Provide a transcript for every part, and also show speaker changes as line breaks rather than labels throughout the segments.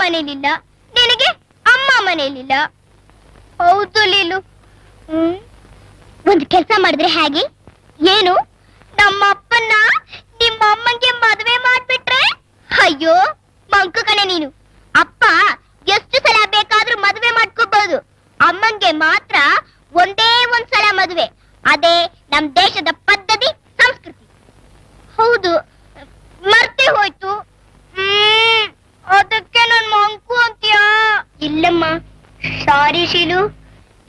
ಮನೇಲಿಲ್ಲ, ನಿನಗೆ ಅಮ್ಮ ಮನೇಲಿಲ್ಲ. ಹೌದು ಲೀಲು. ಒಂದು ಕೆಲಸ ಮಾಡಿದ್ರೆ ಹೇಗೆ? ಏನು, ನಮ್ಮ ಅಪ್ಪನ್ನ ನಿಮ್ಮ ಅಮ್ಮಂಗೆ ಮದುವೆ ಮಾಡ್ಬಿಟ್ರೆ? ಅಯ್ಯೋ ಮಂಕು ಕಣೆ ನೀನು. ಅಪ್ಪ ಎಷ್ಟು ಸಲ ಬೇಕಾದ್ರೂ ಮದುವೆ ಮಾಡ್ಕೋಬಹುದು, ಅಮ್ಮಂಗೆ ಮಾತ್ರ ಒಂದೇ ಒಂದ್ಸಲ ಮದುವೆ. ಅದೇ ನಮ್ ದೇಶದ ಪದ್ಧತಿ ಸಂಸ್ಕೃತಿ. ಹೌದು, ಮರ್ತೇ ಹೋಯ್ತು. ಅದಕ್ಕೆ ನನ್ ಮಂಕು ಅಂತೀಯಾ? ಇಲ್ಲಮ್ಮ, ಸಾರಿ ಶೀಲು.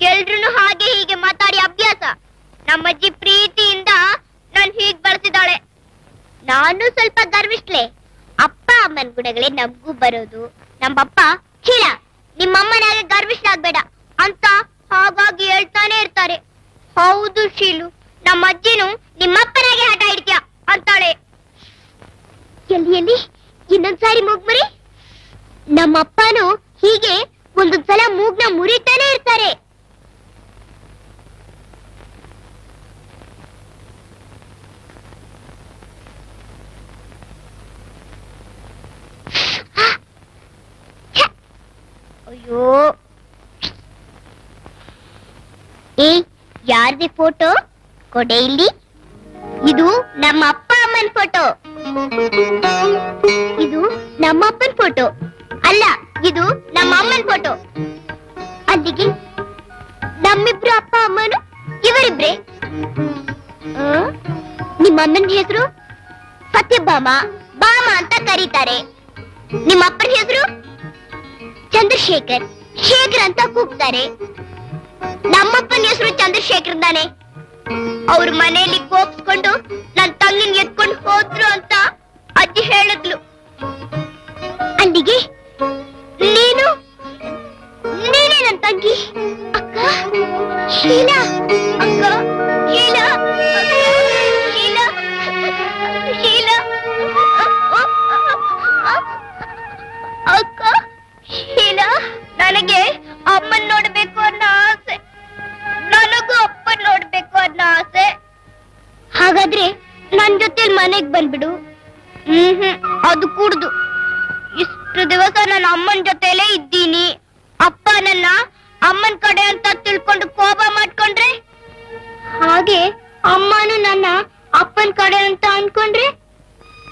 ಎಲ್ರು ಹಾಗೆ ಹೀಗೆ ಮಾತಾಡಿ ಅಭ್ಯಾಸ. ನಮ್ಮಜ್ಜಿ ಪ್ರೀತಿಯಿಂದ ನನ್ ಹೀಗ್ ಬಳಸಿದಾಳೆ. ನಾನು ಸ್ವಲ್ಪ ಗರ್ವಿಷ್ಟ್ಲೆ. ಅಪ್ಪ ಅಮ್ಮನ ಗುಣಗಳೇ ನಮ್ಗೂ ಬರೋದು. ನಮ್ಮಪ್ಪ ಚೀಲ, ನಿಮ್ಮಮ್ಮನಾಗೆ ಗರ್ವಿಷ್ಠಾಗ್ಬೇಡ ಅಂತ ಹಾಗಾಗಿ ಹೇಳ್ತಾನೆ ಇರ್ತಾರೆ. ಹೌದು ಶೀಲು, ನಮ್ಮ ಅಜ್ಜಿನೂ ನಿಮ್ಮಪ್ಪನಾಗೆ ಹಠ ಹಿಡ್ತೀಯ ಅಂತಾಳೆ. ಎಲ್ಲಿ ಎಲ್ಲಿ ಇನ್ನೊಂದ್ಸಾರಿ ಮೂಗ್ಮರಿ. ನಮ್ಮಪ್ಪನೂ ಹೀಗೆ ಒಂದೊಂದ್ಸಲ ಮೂಗ್ನ ಮುರಿತಾನೆ ಇರ್ತಾರೆ. ಅಯ್ಯೋ, ಏ ಯಾರ್ದೆ ಫೋಟೋ ಕೊಡೆ ಇಲ್ಲಿ. ಇದು ನಮ್ಮ ಅಪ್ಪ ಅಮ್ಮನ ಫೋಟೋ. ಇದು ನಮ್ಮ ಅಪ್ಪನ ಫೋಟೋ ಅಲ್ಲ, ಇದು ನಮ್ಮ ಅಮ್ಮನ ಫೋಟೋ. ಅಲ್ಲಿಗೆ ನಮ್ಮಿಬ್ರು ಅಪ್ಪ ಅಮ್ಮನು ಇವರಿಬ್ರೆ. ನಿಮ್ಮ ಅಮ್ಮನ ಹೆಸರು ಸತ್ಯಭಾಮ, ಬಾಮ ಅಂತ ಕರೀತಾರೆ. ನಿಮ್ಮ ಅಪ್ಪನ ಹೆಸರು ಚಂದ್ರಶೇಖರ್, ಶೇಖರ್ ಅಂತ ಕೂಗ್ತಾರೆ. ನಮ್ಮಪ್ಪನ ಹೆಸರು ಚಂದ್ರಶೇಖರ್ ತಾನೆ. ಅವ್ರ ಮನೆಯಲ್ಲಿ ಕೋಪಿಸ್ಕೊಂಡು ನನ್ ತಂಗಿನ ಎತ್ಕೊಂಡು ಹೋದ್ರು ಅಂತ ಅಜ್ಜಿ ಹೇಳಿದ್ಲು. ಅಲ್ಲಿಗೆ ನೀನೇ ನನ್ ತಂಗಿ ಅಕ್ಕ ಶೀಲಾ. ಅಕ್ಕ ಶೀಲಾ, ಶೀಲಾ, ಶೀಲಾ, ಅಕ್ಕ ಶೀಲಾ. ನನಗೆ ಅಮ್ಮನ್ ನೋಡ್ಬೇಕು ಅನ್ನೋ ಆಸೆ, ನನಗೂ ಅಪ್ಪನ್ ನೋಡ್ಬೇಕು ಅನ್ನೋ ಆಸೆ. ಹಾಗಾದ್ರೆ ನನ್ ಜೊತೆ ಮನೆಗ್ ಬಂದ್ಬಿಡು. ಅದು ಕೂಡ್ದು. ಇಷ್ಟು ದಿವಸ ನನ್ನ ಅಮ್ಮನ ಜೊತೆಲೇ ಇದ್ದೀನಿ. ಅಪ್ಪ ನನ್ನ ಅಮ್ಮನ್ ಕಡೆ ಅಂತ ತಿಳ್ಕೊಂಡು ಕೋಪ ಮಾಡ್ಕೊಂಡ್ರೆ, ಹಾಗೆ ಅಮ್ಮನು ನನ್ನ ಅಪ್ಪನ್ ಕಡೆ ಅಂತ ಅನ್ಕೊಂಡ್ರೆ?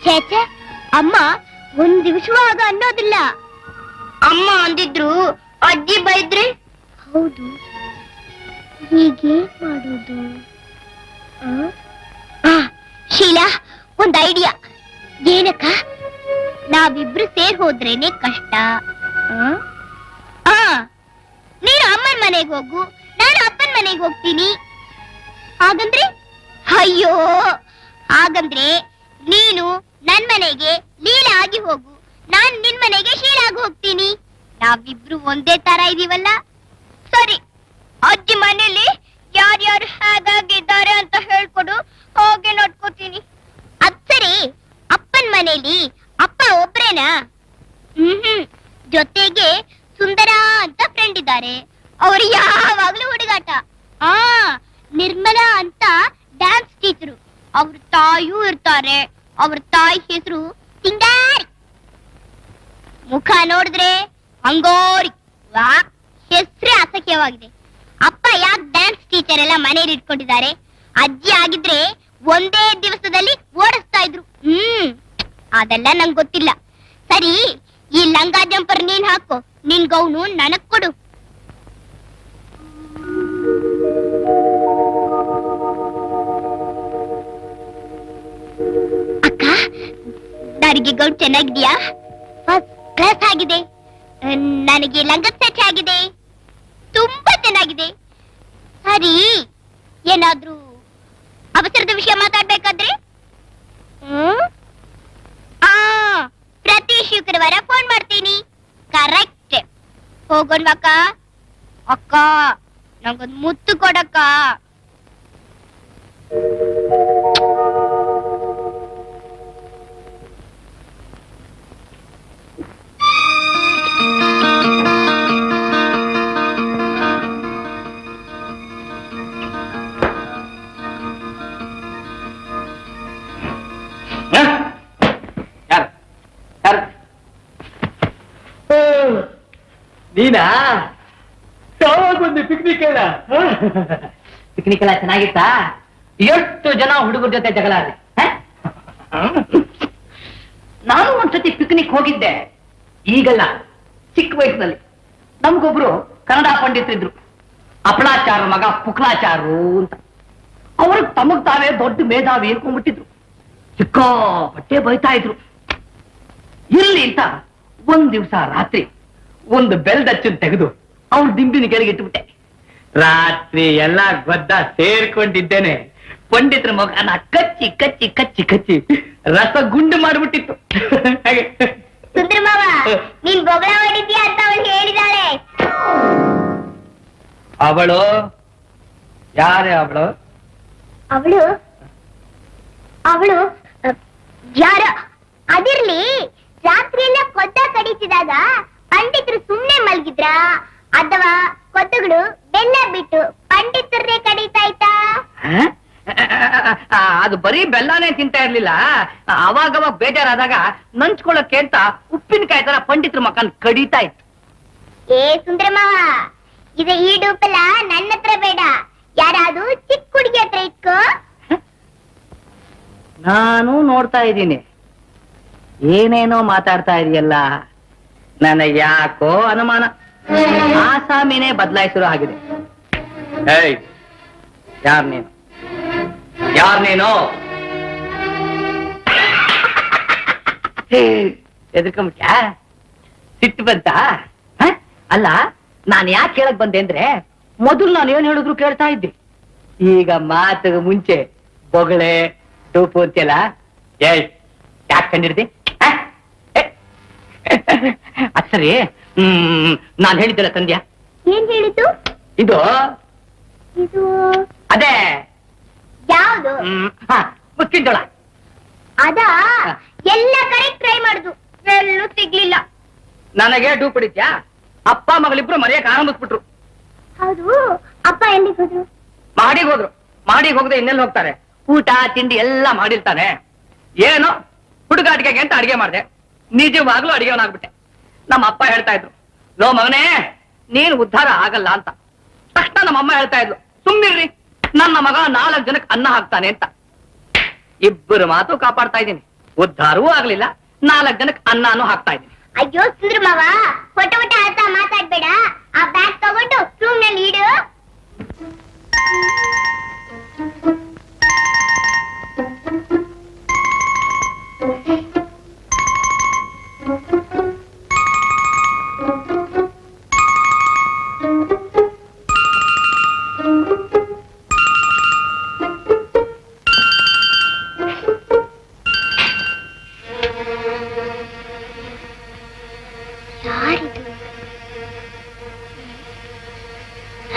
ಛೇಚೆ, ಅಮ್ಮ ಒಂದ್ ದಿವಸವಾಗ ಅನ್ನೋದಿಲ್ಲ. ಅಮ್ಮ ಅಂದಿದ್ರು ಅಜ್ಜಿ ಬೈದ್ರೆ? ಹೌದು, ಹೀಗೆ ಮಾಡೋದು. ಶೀಲಾ, ಒಂದ್ ಐಡಿಯಾ. ಏನಕ್ಕ? ನಾವಿಬ್ರು ಸೇರ್ ಹೋದ್ರೇನೆ ಕಷ್ಟ. ನೀನು ಅಮ್ಮನ ಮನೆಗೆ ಹೋಗು, ನಾನು ಅಪ್ಪನ ಮನೆಗೆ ಹೋಗ್ತೀನಿ. ಹಾಗಂದ್ರೆ? ಅಯ್ಯೋ, ಹಾಗಂದ್ರೆ ನೀನು ನನ್ ಮನೆಗೆ ಲೀಲಾ ಆಗಿ ಹೋಗು, ನಾನ್ ನಿನ್ ಮನೆಗೆ ಶೀಲಾ ಆಗಿ ಹೋಗ್ತೀನಿ. ನಾವಿಬ್ರು ಒಂದೇ ತರ ಇದೀವಲ್ಲ. ಸರಿ, ಅಜ್ಜಿ ಮನೇಲಿ ಯಾರ್ಯಾರು ಹೇಗಾಗಿದ್ದಾರೆ ಅಂತ ಹೇಳ್ಕೊಡು, ಹಾಗೆ ನೋಡ್ಕೋತೀನಿ. ಅದ್ ಸರಿ, ಅಪ್ಪನ್ ಮನೇಲಿ ಅಪ್ಪ ಒಬ್ರೇನಾ? ಜೊತೆಗೆ ಸುಂದರ ಅಂತ ಫ್ರೆಂಡ್ ಇದ್ದಾರೆ. ಅವ್ರು ಯಾವಾಗ್ಲೂ ಹುಡುಗಾಟ. ನಿರ್ಮಲಾ ಅಂತ ಡ್ಯಾನ್ಸ್ ಟೀಚರು, ಅವ್ರ ತಾಯಿಯೂ ಇರ್ತಾರೆ. ಅವ್ರ ತಾಯಿ ಹೆಸರು ಸಿಂಗಾರಿ. ಮುಖ ನೋಡಿದ್ರೆ ಅಂಗೋರಿ. ವಾ, ಹೆಸರೇ ಅಸಹ್ಯವಾಗಿದೆ. ಅಪ್ಪ ಯಾಕೆ ಡ್ಯಾನ್ಸ್ ಟೀಚರ್ ಎಲ್ಲ ಮನೇಲಿ ಇಟ್ಕೊಂಡಿದ್ದಾರೆ? ಅಜ್ಜಿ ಆಗಿದ್ರೆ ಒಂದೇ ದಿವಸದಲ್ಲಿ ಓಡಿಸ್ತಾ ಇದ್ರು. ಅದೆಲ್ಲ ನಂಗೆ ಗೊತ್ತಿಲ್ಲ. ಸರಿ, ಈ ಲಂಗ ಜಂಪರ್ ನೀನ್ ಹಾಕೋ, ನಿನ್ ಗೌನು ನನಗ್ ಕೊಡು. ಅಕ್ಕ, ನನಗೆ ಗೌನ್ ಚೆನ್ನಾಗಿದ್ಯಾ? ಫಸ್ಟ್ ಕ್ಲಾಸ್ ಆಗಿದೆ. ನನಗೆ ಲಂಗದ ಸೆಟ್ ಆಗಿದೆ, ತುಂಬಾ ಚೆನ್ನಾಗಿದೆ. ಸರಿ, ಏನಾದ್ರೂ ಅವಸರದ ವಿಷಯ ಮಾತಾಡ್ಬೇಕಾದ್ರೆ ಪ್ರತಿ ಶುಕ್ರವಾರ ಫೋನ್ ಮಾಡ್ತೀನಿ. ಕರೆಕ್ಟ್. ಹೋಗೋಣಕ್ಕ? ಅಕ್ಕ, ನಂಗೊಂದು ಮುತ್ತು ಕೊಡಕ್ಕ.
ನೀನಾ ಯಾವಾಗ ಒಂದು ಪಿಕ್ನಿಕ್ ಎಲ್ಲ ಪಿಕ್ನಿಕ್ ಎಲ್ಲ ಚೆನ್ನಾಗಿತ್ತಾ? ಎಷ್ಟು ಜನ ಹುಡುಗರ ಜೊತೆ ಜಗಳ ಆದ್ರೆ? ನಾನು ಒಂದ್ಸತಿ ಪಿಕ್ನಿಕ್ ಹೋಗಿದ್ದೆ, ಈಗಲ್ಲ, ಚಿಕ್ಕ ವಯಸ್ಸಿನಲ್ಲಿ. ನಮ್ಗೊಬ್ರು ಕನ್ನಡ ಪಂಡಿತರಿದ್ರು, ಅಪಳಾಚಾರ ಮಗ ಪುಕ್ಲಾಚಾರು ಅಂತ. ಅವ್ರಿಗೆ ತಮಗ್ ತಾವೇ ದೊಡ್ಡ ಮೇಧಾವಿ ಹೇಳ್ಕೊಂಡ್ಬಿಟ್ಟಿದ್ರು. ಸಿಕ್ಕಾಪಟ್ಟೆ ಬೈತಾ ಇದ್ರು. ಇಲ್ಲಿ ಅಂತ ಒಂದ್ ದಿವ್ಸ ರಾತ್ರಿ ಒಂದು ಬೆಲ್ದಚ್ಚನ್ ತೆಗೆದು ಅವ್ರ ದಿಂಬಿನ ಕೆಳಗೆ ಇಟ್ಬಿಟ್ಟೆ. ರಾತ್ರಿ ಎಲ್ಲ ಗೊದ್ದ ಸೇರ್ಕೊಂಡಿದ್ದೇನೆ. ಪಂಡಿತರ ಮಗನ ಕಚ್ಚಿ ಕಚ್ಚಿ ಕಚ್ಚಿ ಕಚ್ಚಿ ರಸ ಗುಂಡು ಮಾಡ್ಬಿಟ್ಟಿತ್ತು.
ಸುಂದರ ಮಾವ, ನೀನ್ ಬೊಗಳ ಹೊಡಿದ್ಯಾ ಅಂತ ಅವಳು ಹೇಳಿದಾಳೆ.
ಅವಳು ಯಾರೇ? ಅವಳು
ಅವಳು ಅವಳು ಯಾರ? ಅದಿರ್ಲಿ, ರಾತ್ರಿ ಎಲ್ಲ ಕೊದ್ದ ಕಡಿಸಿದಾಗ ಪಂಡಿತರು ಸುಮ್ನೆ ಮಲ್ಗಿದ್ರ ಅಥವಾ ಕೊದ್ದಗಳು ಬೆಲ್ಲ ಬಿಟ್ಟು ಪಂಡಿತರನ್ನೇ ಕಡಿತಾ ಇತ್ತಾ?
ಅದು ಬರೀ ಬೆಲ್ಲನೇ ತಿಂತಾ ಇರ್ಲಿಲ್ಲ. ಅವಾಗವಾಗ ಬೇಜಾರಾದಾಗ ನಂಚ್ಕೊಳಕ್ಕೆ ಅಂತ ಉಪ್ಪಿನಕಾಯಿ ತರ ಪಂಡಿತರ ಮಕ್ಕನ್ ಕಡಿತಾ ಇತ್ತು.
ಏ ಸುಂದರ ಮಾವ, ಇದು ಈ ಡೂಪಲ್ಲ ನನ್ನ ಹತ್ರ ಬೇಡ, ಯಾರಾದ್ರೂ ಚಿಕ್ಕ ಹುಡುಗಿ ಹತ್ರ ಇಟ್ಕೋ.
ನಾನು ನೋಡ್ತಾ ಇದ್ದೀನಿ, ಏನೇನೋ ಮಾತಾಡ್ತಾ ಇದೆಯಲ್ಲ. ನನಗೆ ಯಾಕೋ ಅನುಮಾನ, ಆಸಾಮಿನೇ ಬದಲಾಯಿಸಿರೋ ಆಗಿದೆ. ಏಯ್, ಯಾರ್ ನೀನು? ಯಾರ್ ನೀನು? ಎದ್ರಕೊಂಬಿಟ್ಟ? ಸಿಟ್ಟು ಬಂತ? ಅಲ್ಲ, ನಾನು ಯಾಕೆ ಕೇಳಕ್ ಬಂದೆ ಅಂದ್ರೆ, ಮೊದಲು ನಾನು ಏನ್ ಹೇಳಿದ್ರು ಕೇಳ್ತಾ ಇದ್ದೆ. ಈಗ ಮಾತಿಗೆ ಮುಂಚೆ ಬೊಗಳೆ ಡೂಪು ಅಂತೆಲ್ಲ. ಏಯ್, ಯಾಕೆ ಕಂಡಿಡ್ದಿ? ಅದ್ ಸರಿ, ನಾನ್ ಹೇಳಿದ್ದಲ್ಲ ತಂದ್ಯಾ?
ಏನ್ ಹೇಳಿದ್ದು?
ಇದು
ಇದು
ಅದೇ
ಯಾವುದು?
ಮುಚ್ಚಿದ್ದೋಳ.
ಅದ ಎಲ್ಲ ಕಡೆ ಟ್ರೈ ಮಾಡುದು, ಎಲ್ಲೂ ಸಿಗ್ಲಿಲ್ಲ.
ನನಗೆ ಡೂಪ್ ಹಿಡಿತ್ಯಾ? ಅಪ್ಪ ಮಗಳಿಬ್ರು ಮರೆಯಕ್ ಆರಂಭಿಸ್ಬಿಟ್ರು.
ಹೌದು, ಅಪ್ಪ ಎಲ್ಲಿಗೆ ಹೋದ್ರು?
ಮಾಡಿಗೆ ಹೋದ್ರು. ಮಾಡಿಗೆ ಹೋಗದೆ ಇನ್ನೆಲ್ಲಿ ಹೋಗ್ತಾರೆ? ಊಟ ತಿಂಡಿ ಎಲ್ಲ ಮಾಡಿರ್ತಾನೆ. ಏನೋ ಹುಡುಗಾಟಿಗೆ ಅಂತ ಅಡಿಗೆ ಮಾಡಿದೆ. ನಿಜವಾಗ್ಲೂ ಅಡಿಗೆವನಾಗ್ಬಿಟ್ಟೆ. ನಮ್ಮ ಅಪ್ಪ ಹೇಳ್ತಾ ಇದ್ರು, ಲೋ ಮಗನೇ, ನೀನ್ ಉದ್ಧಾರ ಆಗಲ್ಲ ಅಂತ. ತಕ್ಷಣ ನಮ್ಮಮ್ಮ ಹೇಳ್ತಾ ಇದ್ಲು, ಸುಮ್ಮಿರ್ರಿ, ನನ್ನ ಮಗ 4 ಜನಕ್ಕೆ ಅನ್ನ ಹಾಕ್ತಾನೆ ಅಂತ. ಇಬ್ಬರು ಮಾತು ಕಾಪಾಡ್ತಾ ಇದ್ದೀನಿ, ಉದ್ಧಾರವೂ ಆಗ್ಲಿಲ್ಲ, 4 ಜನಕ್ಕೆ ಅನ್ನನೂ ಹಾಕ್ತಾ ಇದ್ದೀನಿ.
ಅಯ್ಯೋ ಸುಂದ್ರ ಮಾವ, ಹೊಟ ಹೊಟ ಅಂತ ಮಾತಾಡ್ಬೇಡ. ಆ ಬ್ಯಾಗ್ ತಗೊಂಡು ರೂಮ್ ನಲ್ಲಿ ಇಡು.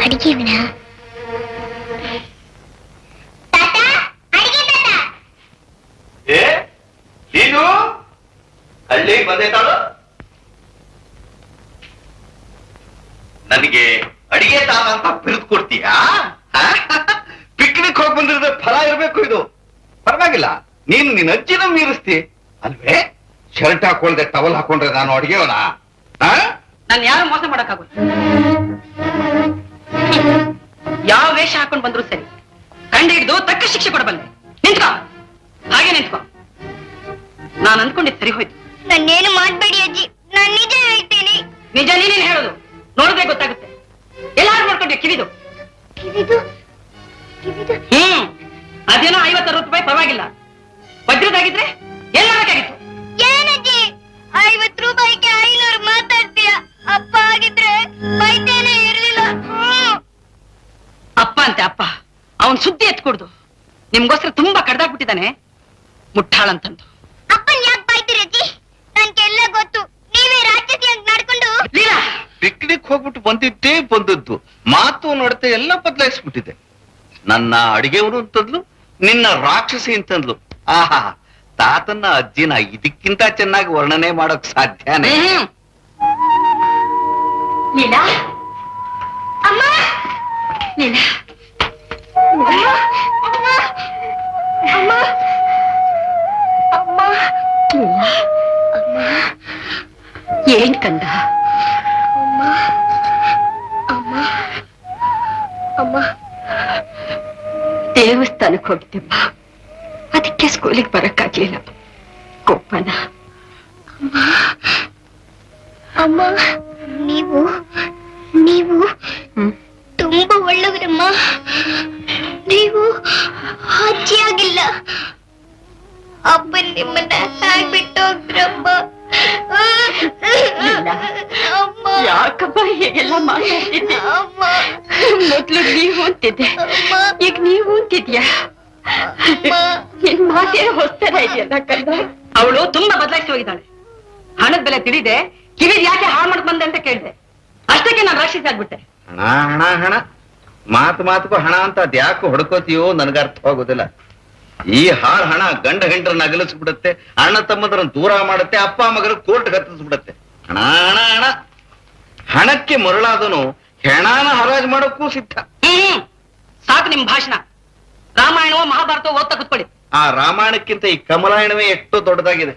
ಅಡಿಗೆವನ ತಾತ, ಅಡಿಗೆ ತಾತ.
ಏ ನೀನು ಹಳ್ಳಿಗೆ ಬಂದೈತಾಳು? ನನಗೆ ಅಡಿಗೆ ತಾನ ಅಂತ ಬಿರುದು ಕೊಡ್ತೀಯಾ? ಪಿಕ್ನಿಕ್ ಹೋಗಿ ಬಂದಿರೋದು ಫಲ ಇರ್ಬೇಕು ಇದು. ಪರವಾಗಿಲ್ಲ, ನೀನು ನಿನ್ನ ಅಜ್ಜಿನ ಮೀರಿಸ್ತಿ ಅಲ್ವೇ? ಶರ್ಟ್ ಹಾಕೊಳ್ದೆ ಟವಲ್ ಹಾಕೊಂಡ್ರೆ ನಾನು ಅಡಿಗೆವನ?
ನಾನು ಯಾರು ಮೋಸ ಮಾಡಕ್ಕಾಗೋದು? ಯಾವ ವೇಷ ಹಾಕೊಂಡ್ ಬಂದ್ರು ಸರಿ, ಕಂಡು ಹಿಡಿದು ತಕ್ಕ ಶಿಕ್ಷೆ ಕೊಡಬಲ್ಲೆ. ನಿಂತ್ಕೋ, ಹಾಗೆ ನಿಂತ್ಕೋ. ನಾನು ಅನ್ಕೊಂಡಿದ್ ಸರಿ ಹೋಯ್ತು.
ನನ್ನೇನು ಮಾಡ್ಬೇಡಿ ಅಜ್ಜಿ, ನಾನ್ ನಿಜ ಹೇಳ್ತೀನಿ.
ನಿಜ ನೀನೇನ್ ಹೇಳೋದು? ನೋಡಿದ್ರೆ ಗೊತ್ತಾಗುತ್ತೆ. ಎಲ್ಲಾರು ನೋಡ್ಕೊಂಡ್ರೆ ಕಿವಿದು
ಕಿವಿದು ಕಿವಿದು
ಅದೇನೋ 50-60 ರೂಪಾಯಿ ಪರವಾಗಿಲ್ಲ. ವಜ್ರದಾಗಿದ್ರೆ ಎಲ್ಲಾಗಿತ್ತು.
ಏನಜ್ಜಿ 50 ರೂಪಾಯಿಗೆ 500 ಮಾತಾಡ್ತೀಯ? ಅಪ್ಪ ಆಗಿದ್ರೆ ಬೈತೇನೆ ಇರ್ಲಿಲ್ಲ.
ಅಪ್ಪ ಅಂತೆ ಅಪ್ಪ, ಅವನ್ ಸುದ್ದಿ ಎತ್ಕೊಡ್ದು. ನಿಮ್ಗೋಸ್ಕರ ತುಂಬಾ ಕಡ್ದಾಕ್ಬಿಟ್ಟಿದ್ದಾನೆ, ಮುಟ್ಟಾಳಂತಂದು.
ಅಪ್ಪನ್ ಯಾಕೆ ಬೈತೀರಜ್ಜಿ? ನನ್ಗೆಲ್ಲ ಗೊತ್ತು, ನೀವೇ ರಾಕ್ಷಸಿ ಅಂತ ನಡ್ಕೊಂಡು.
ಪಿಕ್ನಿಕ್ ಹೋಗ್ಬಿಟ್ಟು ಬಂದದ್ದು ಮಾತು ನಡತೆ ಎಲ್ಲ ಬದಲಾಯಿಸ್ಬಿಟ್ಟಿದೆ. ನನ್ನ ಅಡಿಗೆವನು ಅಂತಂದ್ಲು, ನಿನ್ನ ರಾಕ್ಷಸಿ ಅಂತಂದ್ಲು. ಆಹಾ, ತಾತನ್ನ ಅಜ್ಜಿನ ಇದಕ್ಕಿಂತ ಚೆನ್ನಾಗಿ ವರ್ಣನೆ ಮಾಡೋಕ್ ಸಾಧ್ಯನೇ?
ಲೀಲಾ, ಅಮ್ಮ, ಲೀಲಾ, ಅಮ್ಮ, ಅಮ್ಮ, ಅಮ್ಮ, ಲೀಲಾ, ಅಮ್ಮ, ಏನ್ ಕಂದ?
ಅಮ್ಮ ಅಮ್ಮ ಅಮ್ಮ ದೇವಸ್ಥಾನಕ್ಕೆ ಹೋಗಿದ್ದೆಮ್ಮ, ಅದಕ್ಕೆ ಸ್ಕೂಲಿಗೆ ಬರಕ್ಕಾಗ್ಲಿಲ್ಲ. ಕೋಪನ
ಅಮ್ಮ ನೀವು ನೀವು ತುಂಬಾ ಒಳ್ಳೆಯವರಮ್ಮ. ನೀವು ಅಜ್ಜಿಯಾಗಿಲ್ಲ. ಅಪ್ಪ ನಿಮ್ಮನ್ನ ಹೇಗ್ಬಿಟ್ಟು ಹೋಗ್ರಮ್ಮ. ಅಮ್ಮ
ಯಾಕಪ್ಪ ಹೀಗೆಲ್ಲ ಮಾತಾಡ್ತಿದ್ದೆ?
ಅಮ್ಮ
ಮೊದ್ಲು ನೀವು ಅಂತಿದ್ದೆ,
ಅಮ್ಮ
ಈಗ ನೀವು ಅಂತಿದ್ಯಾ? ನಿನ್ ಮಾತೇ ಹೊಸ್ತರ ಇದೆಯಲ್ಲ ಕಂದ. ಅವಳು ತುಂಬಾ ಬದಲಾಯಿಸಿ ಹೋಗಿದ್ದಾಳೆ. ಹಣದ ಬೆಲೆ ತಿಳಿದೆ, ಕಿವಿದ್ ಯಾಕೆ ಹಾಳು ಮಾಡ್ಕೊಂಡ್ ಬಂದೆ ಅಂತ ಕೇಳಿದೆ. ಅಷ್ಟಕ್ಕೆ ನಾನು ರಾಕ್ಷಸಿ ಆಗ್ಬಿಟ್ಟೆ.
ಹಣ ಹಣ ಹಣ ಮಾತು ಮಾತುಗೂ ಹಣ ಅಂತ ಅದ್ಯಾಕೋ ಹೊಡ್ಕೋತೀಯೋ ನನಗೆ ಅರ್ಥವಾಗೋದಿಲ್ಲ. ಈ ಹಾಳು ಹಣ ಗಂಡ ಹೆಂಡ್ರನ್ನ ಅಗಲಿಸ್ಬಿಡುತ್ತೆ, ಅಣ್ಣ ತಮ್ಮದ್ರನ್ನ ದೂರ ಮಾಡುತ್ತೆ, ಅಪ್ಪ ಮಗನ ಕೋರ್ಟ್ ಹತ್ತಿಸ್ಬಿಡುತ್ತೆ. ಹಣ ಹಣ ಹಣ ಹಣಕ್ಕೆ ಮರಳಾದನು ಹೆಣಾನ ಹರಾಜು ಮಾಡೋಕ್ಕೂ ಸಿದ್ಧ.
ಸಾಕು ನಿಮ್ ಭಾಷಣ. ರಾಮಾಯಣವೋ ಮಹಾಭಾರತವೋ ಓದ್ತಾ ಕೂತ್ಕೊಳ್ಳಿ.
ಆ ರಾಮಾಯಣಕ್ಕಿಂತ ಈ ಕಮಲಾಯಣವೇ ಎಷ್ಟೋ ದೊಡ್ಡದಾಗಿದೆ.